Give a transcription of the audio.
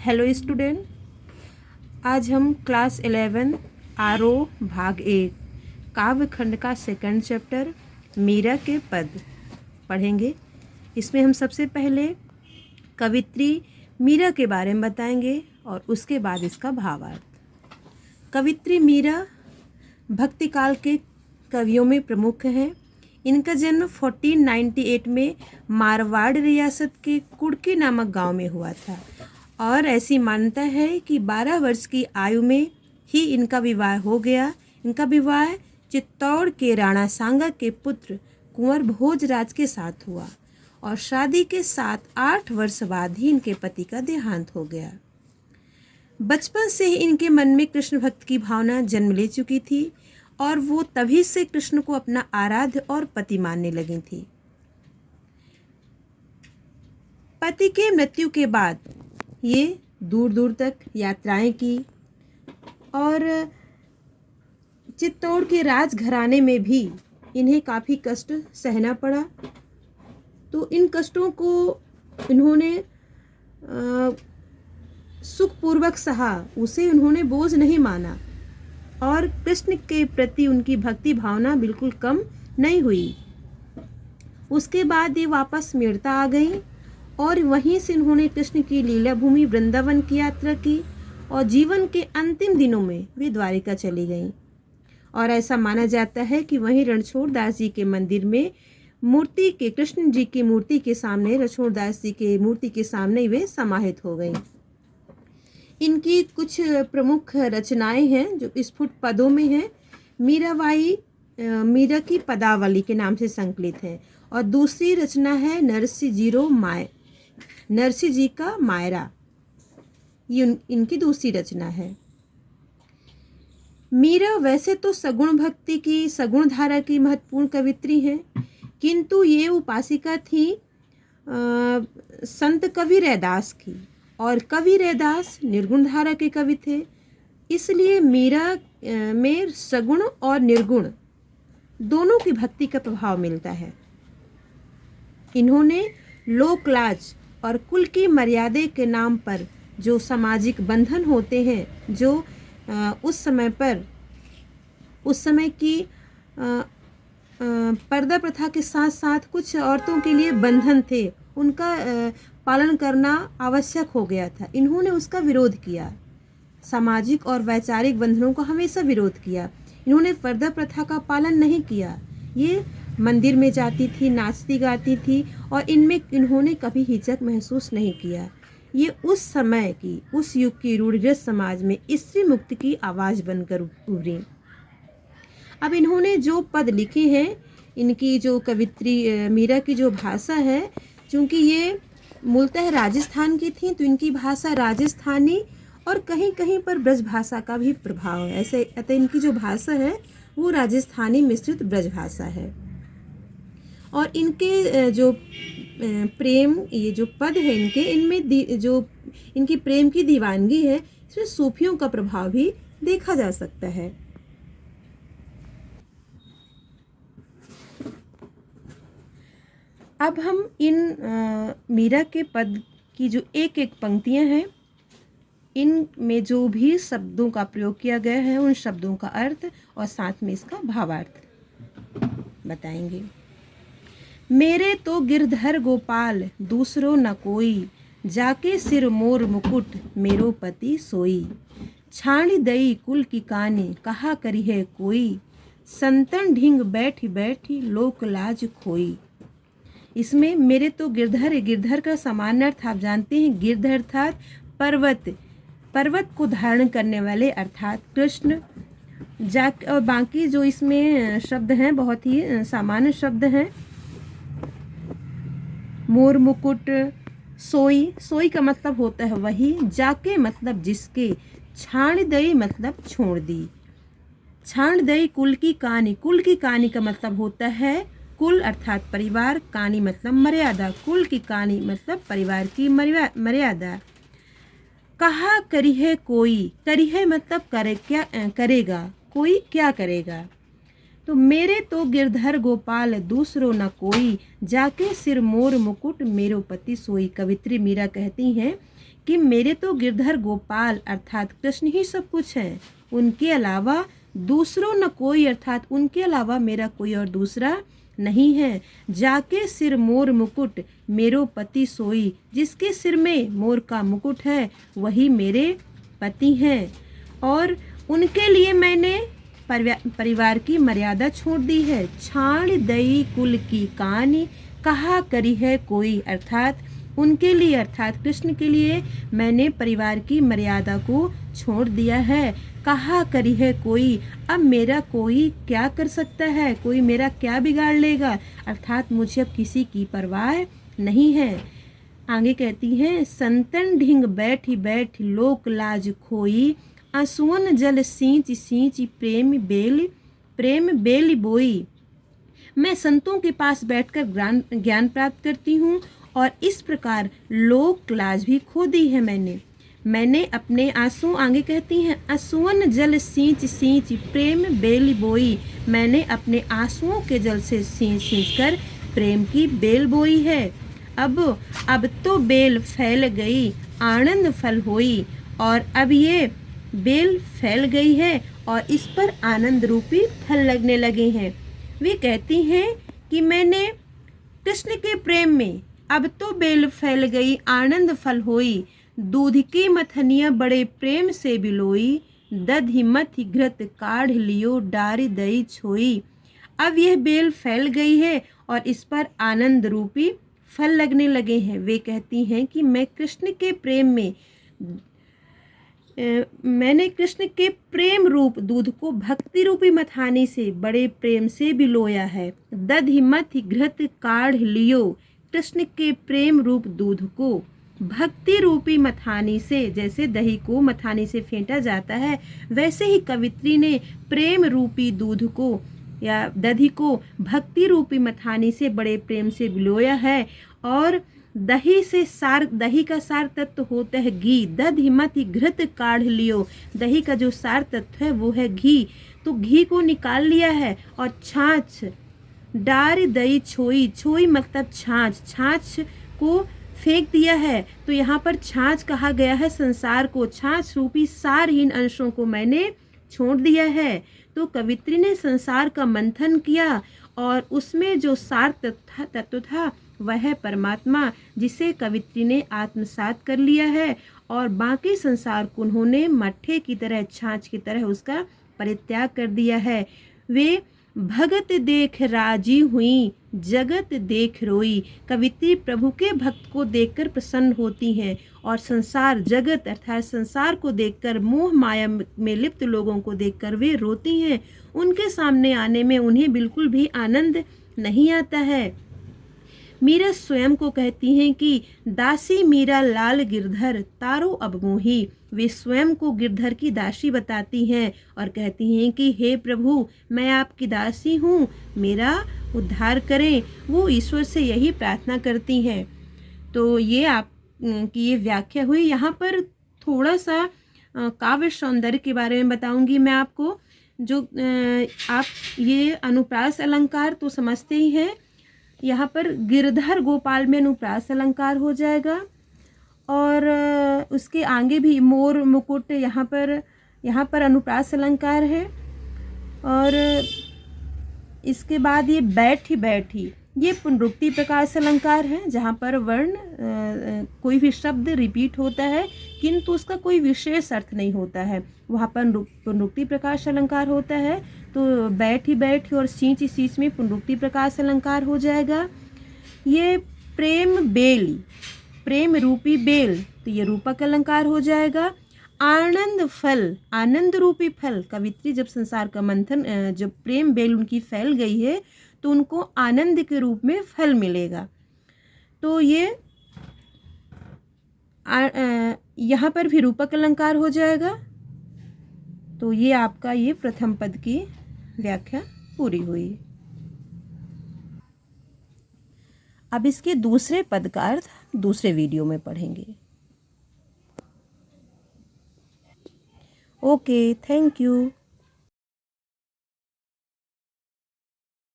Hello student, आज हम class 11 आरो भाग 1 काव्य खंड का सेकंड चैप्टर मीरा के पद पढ़ेंगे। इसमें हम सबसे पहले कवित्री मीरा के बारे में बताएंगे और उसके बाद इसका भावार्थ। कवित्री मीरा भक्ति काल के कवियों में प्रमुख हैं। इनका जन्म 1498 में मारवाड़ रियासत के कुड़की नामक गांव में हुआ था और ऐसी मान्यता है कि 12 वर्ष की आयु में ही इनका विवाह हो गया। इनका विवाह चित्तौड़ के राणा सांगा के पुत्र कुंवर भोजराज के साथ हुआ और शादी के 7-8 वर्ष बाद ही इनके पति का देहांत हो गया। बचपन से ही इनके मन में कृष्ण भक्त की भावना जन्म ले चुकी थी और वो तभी से कृष्ण को अपना आराध्य और पति मानने लगी थी। पति के मृत्यु के बाद ये दूर दूर तक यात्राएं की और चित्तौड़ के राजघराने में भी इन्हें काफ़ी कष्ट सहना पड़ा। तो इन कष्टों को इन्होंने सुखपूर्वक सहा, उसे उन्होंने बोझ नहीं माना और कृष्ण के प्रति उनकी भक्ति भावना बिल्कुल कम नहीं हुई। उसके बाद ये वापस मेड़ता आ गई और वहीं से उन्होंने कृष्ण की लीला भूमि वृंदावन की यात्रा की और जीवन के अंतिम दिनों में वे द्वारिका चली गईं। और ऐसा माना जाता है कि वहीं रणछोड़ दास जी के मंदिर में मूर्ति के कृष्ण जी की मूर्ति के सामने, रणछोड़ दास जी के मूर्ति के सामने वे समाहित हो गईं। इनकी कुछ प्रमुख रचनाएं हैं जो स्फुट पदों में हैं। मीराबाई मीरा की पदावली के नाम से संकलित है और दूसरी रचना है नरसिंह जी का मायरा, ये इनकी दूसरी रचना है। मीरा वैसे तो सगुण भक्ति की, सगुण धारा की महत्वपूर्ण कवित्री हैं, किंतु ये उपासिका थी संत कवि रैदास की और कवि रैदास निर्गुण धारा के कवि थे। इसलिए मीरा में सगुण और निर्गुण दोनों की भक्ति का प्रभाव मिलता है। इन्होंने लोक लाज और कुल की मर्यादा के नाम पर जो सामाजिक बंधन होते हैं, जो उस समय की पर्दा प्रथा के साथ साथ कुछ औरतों के लिए बंधन थे, उनका पालन करना आवश्यक हो गया था। इन्होंने उसका विरोध किया, सामाजिक और वैचारिक बंधनों का हमेशा विरोध किया। इन्होंने पर्दा प्रथा का पालन नहीं किया। ये मंदिर में जाती थी, नाचती गाती थी और इनमें इन्होंने कभी हिचक महसूस नहीं किया। ये उस समय की, उस युग की रूढ़िग्रस्त समाज में स्त्री मुक्ति की आवाज़ बनकर उभरी। अब इन्होंने जो पद लिखे हैं, इनकी जो कवित्री मीरा की जो भाषा है, चूँकि ये मूलतः राजस्थान की थी तो इनकी भाषा राजस्थानी और कहीं कहीं पर ब्रज भाषा का भी प्रभाव है। ऐसे अतः इनकी जो भाषा है वो राजस्थानी मिश्रित ब्रज भाषा है। और इनके जो प्रेम, ये जो पद है इनके, इनमें जो इनकी प्रेम की दीवानगी है, इसमें सूफियों का प्रभाव भी देखा जा सकता है। अब हम इन मीरा के पद की जो एक एक पंक्तियां हैं, इन में जो भी शब्दों का प्रयोग किया गया है उन शब्दों का अर्थ और साथ में इसका भावार्थ बताएंगे। मेरे तो गिरधर गोपाल दूसरो न कोई, जाके सिर मोर मुकुट मेरो पति सोई। छाणी दई कुल की कानी कहा करी है कोई, संतन ढिंग बैठी बैठी लोक लाज खोई। इसमें मेरे तो गिरधर का सामान्य अर्थ आप जानते हैं। गिरधर अर्थात पर्वत को धारण करने वाले अर्थात कृष्ण। और बाकी जो इसमें शब्द हैं बहुत ही सामान्य शब्द हैं। मोर मुकुट, सोई का मतलब होता है वही, जाके मतलब जिसके, छाण दई मतलब छोड़ दी, छाण दई कुल की कहानी का मतलब होता है कुल अर्थात परिवार, कहानी मतलब मर्यादा, कुल की कहानी मतलब परिवार की मर्यादा। कहा करी है कोई, करी है मतलब क्या करेगा, कोई क्या करेगा। तो मेरे तो गिरधर गोपाल दूसरो न कोई, जाके सिर मोर मुकुट मेरो पति सोई। कवित्री मीरा कहती हैं कि मेरे तो गिरधर गोपाल अर्थात कृष्ण ही सब कुछ है, उनके अलावा दूसरों न कोई, अर्थात उनके अलावा मेरा कोई और दूसरा नहीं है। जाके सिर मोर मुकुट मेरो पति सोई, जिसके सिर में मोर का मुकुट है वही मेरे पति हैं। और उनके लिए मैंने परिवार की मर्यादा छोड़ दी है। छाड़ दई कुल की कहानी कहा करी है कोई, अर्थात उनके लिए अर्थात कृष्ण के लिए मैंने परिवार की मर्यादा को छोड़ दिया है। कहा करी है कोई, अब मेरा कोई क्या कर सकता है, कोई मेरा क्या बिगाड़ लेगा, अर्थात मुझे अब किसी की परवाह नहीं है। आगे कहती हैं, संतन ढिंग बैठी बैठ लोक लाज खोई, आंसुअन जल सींच सींच प्रेम बेल बोई। मैं संतों के पास बैठकर ज्ञान प्राप्त करती हूँ और इस प्रकार लोक लाज भी खो दी है मैंने अपने आंसू, आगे कहती हैं, आंसुअन जल सींच सींच प्रेम बेल बोई, मैंने अपने आंसुओं के जल से सींच सींच कर प्रेम की बेल बोई है। अब तो बेल फैल गई आनंद फल होई, और अब ये बेल फैल गई है और इस पर आनंद रूपी फल लगने लगे हैं। वे कहती हैं कि मैंने कृष्ण के प्रेम में अब तो बेल फैल गई आनंद फल होई, दूध की मथनिया बड़े प्रेम से बिलोई, दधि मथि घृत काढ़ लियो डारी दई छोई। अब यह बेल फैल गई है और इस पर आनंद रूपी फल लगने लगे हैं। वे कहती हैं कि मैं कृष्ण के प्रेम में मैंने कृष्ण के प्रेम रूप दूध को भक्ति रूपी मथानी से बड़े प्रेम से बिलोया है। दधि मथि घृत काढ़ लियो, कृष्ण के प्रेम रूप दूध को भक्ति रूपी मथानी से, जैसे दही को मथानी से फेंटा जाता है वैसे ही कवित्री ने प्रेम रूपी दूध को या दधि को भक्ति रूपी मथानी से बड़े प्रेम से बिलोया है। और दही का सार तत्व होता है घी, दधि मथि घृत काढ़ लियो, दही का जो सार तत्व है वो है घी, तो घी को निकाल लिया है। और छाछ डार दई छोई, छोई मतलब छाछ, छाछ को फेंक दिया है। तो यहाँ पर छाछ कहा गया है संसार को, छाछ रूपी सारहीन अंशों को मैंने छोड़ दिया है। तो कवित्री ने संसार का मंथन किया और उसमें जो सार तत्व था वह है परमात्मा, जिसे कवित्री ने आत्मसात कर लिया है और बाकी संसार को उन्होंने मट्ठे की तरह, छाछ की तरह उसका परित्याग कर दिया है। वे भगत देख राजी हुई जगत देख रोई, कवित्री प्रभु के भक्त को देखकर प्रसन्न होती हैं और संसार जगत अर्थात संसार को देखकर, मोह माया में लिप्त लोगों को देखकर वे रोती हैं। उनके सामने आने में उन्हें बिल्कुल भी आनंद नहीं आता है। मीरा स्वयं को कहती हैं कि दासी मीरा लाल गिरधर तारो अब मोही, वे स्वयं को गिरधर की दासी बताती हैं और कहती हैं कि हे प्रभु मैं आपकी दासी हूँ, मेरा उद्धार करें। वो ईश्वर से यही प्रार्थना करती हैं। तो ये आप की ये व्याख्या हुई। यहाँ पर थोड़ा सा काव्य सौंदर्य के बारे में बताऊंगी मैं आपको। जो आप ये अनुप्रास अलंकार तो समझते ही हैं, यहाँ पर गिरधर गोपाल में अनुप्रास अलंकार हो जाएगा और उसके आगे भी मोर मुकुट, यहाँ पर अनुप्रास अलंकार है। और इसके बाद ये बैठी ये पुनरुक्ति प्रकार से अलंकार है, जहाँ पर वर्ण कोई भी शब्द रिपीट होता है किंतु उसका कोई विशेष अर्थ नहीं होता है, वहाँ पर पुनरुक्ति प्रकाश अलंकार होता है। तो बैठी और सींच में पुनरुक्ति प्रकाश अलंकार हो जाएगा। ये प्रेम रूपी बेल, तो ये रूपक अलंकार हो जाएगा। आनंद फल, आनंद रूपी फल, कवित्री जब संसार का मंथन, जब प्रेम बेल उनकी फैल गई है तो उनको आनंद के रूप में फल मिलेगा। तो ये यहाँ पर भी रूपक अलंकार हो जाएगा। तो ये आपका ये प्रथम पद की व्याख्या पूरी हुई। अब इसके दूसरे पद का अर्थ दूसरे वीडियो में पढ़ेंगे। Okay, thank you.